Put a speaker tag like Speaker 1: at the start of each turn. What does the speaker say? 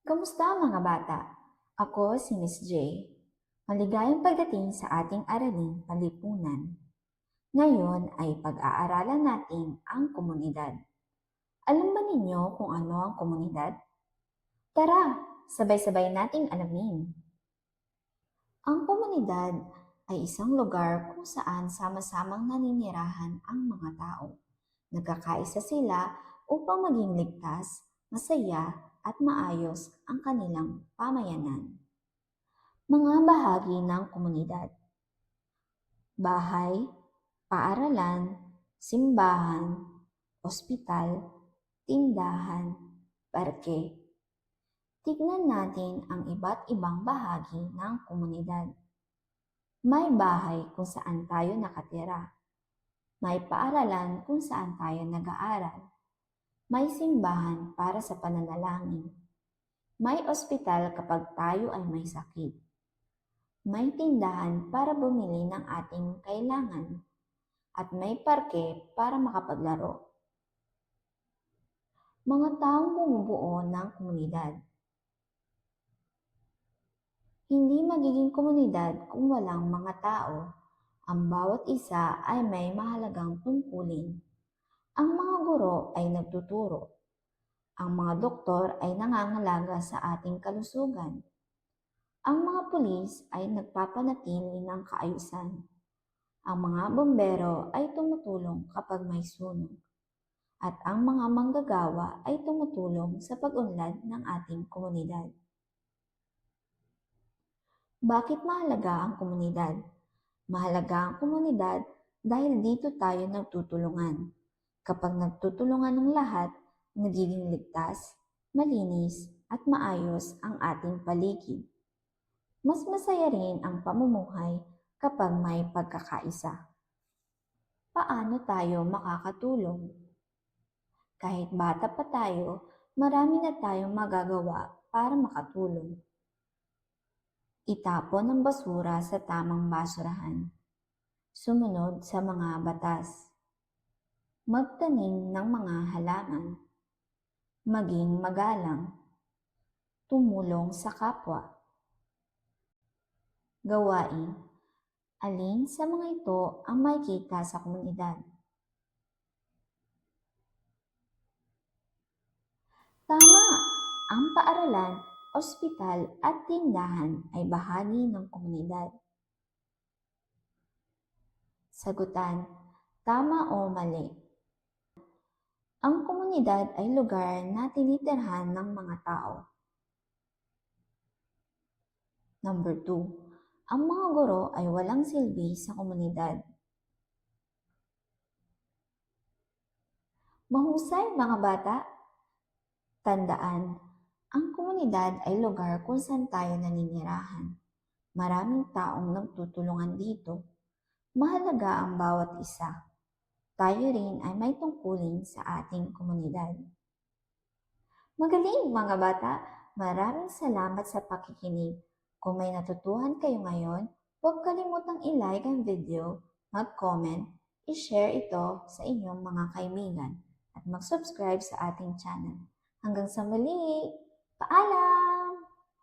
Speaker 1: Kamusta mga bata? Ako si Miss J. Maligayang pagdating sa ating araling panlipunan. Ngayon ay pag-aaralan natin ang komunidad. Alam ba ninyo kung ano ang komunidad? Tara, sabay-sabay nating alamin. Ang komunidad ay isang lugar kung saan sama-samang naninirahan ang mga tao. Nagkakaisa sila upang maging ligtas, masaya at maayos ang kanilang pamayanan. Mga bahagi ng komunidad: bahay, paaralan, simbahan, ospital, tindahan, parke. Tignan natin ang iba't ibang bahagi ng komunidad. May bahay kung saan tayo nakatira. May paaralan kung saan tayo nag-aaral. May simbahan para sa pananalangin. May ospital kapag tayo ay may sakit. May tindahan para bumili ng ating kailangan. At may parke para makapaglaro. Mga taong bumubuo ng komunidad. Hindi magiging komunidad kung walang mga tao. Ang bawat isa ay may mahalagang tungkulin. Ang mga guro ay nagtuturo. Ang mga doktor ay nangangalaga sa ating kalusugan. Ang mga pulis ay nagpapanatili ng kaayusan. Ang mga bombero ay tumutulong kapag may sunog. At ang mga manggagawa ay tumutulong sa pag-unlad ng ating komunidad. Bakit mahalaga ang komunidad? Mahalaga ang komunidad dahil dito tayo nagtutulungan. Kapag nagtutulungan ng lahat, nagiging ligtas, malinis at maayos ang ating paligid. Mas masaya rin ang pamumuhay kapag may pagkakaisa. Paano tayo makakatulong? Kahit bata pa tayo, marami na tayong magagawa para makatulong. Itapon ang basura sa tamang basurahan. Sumunod sa mga batas. Magtanim ng mga halaman. Maging magalang. Tumulong sa kapwa. Gawain. Alin sa mga ito ang makikita sa komunidad? Tama! Ang paaralan, ospital at tindahan ay bahagi ng komunidad. Sagutan, tama o mali? Ang komunidad ay lugar na tinitirhan ng mga tao. Number 2. Ang mga guro ay walang silbi sa komunidad. Mahusay mga bata! Tandaan, ang komunidad ay lugar kung saan tayo naninirahan. Maraming taong nagtutulungan dito. Mahalaga ang bawat isa. Tayo rin ay may tungkulin sa ating komunidad. Magaling mga bata! Maraming salamat sa pakikinig. Kung may natutuhan kayo ngayon, huwag kalimutang i-like ang video, mag-comment, i-share ito sa inyong mga kaibigan, at mag-subscribe sa ating channel. Hanggang sa muli! Paalam!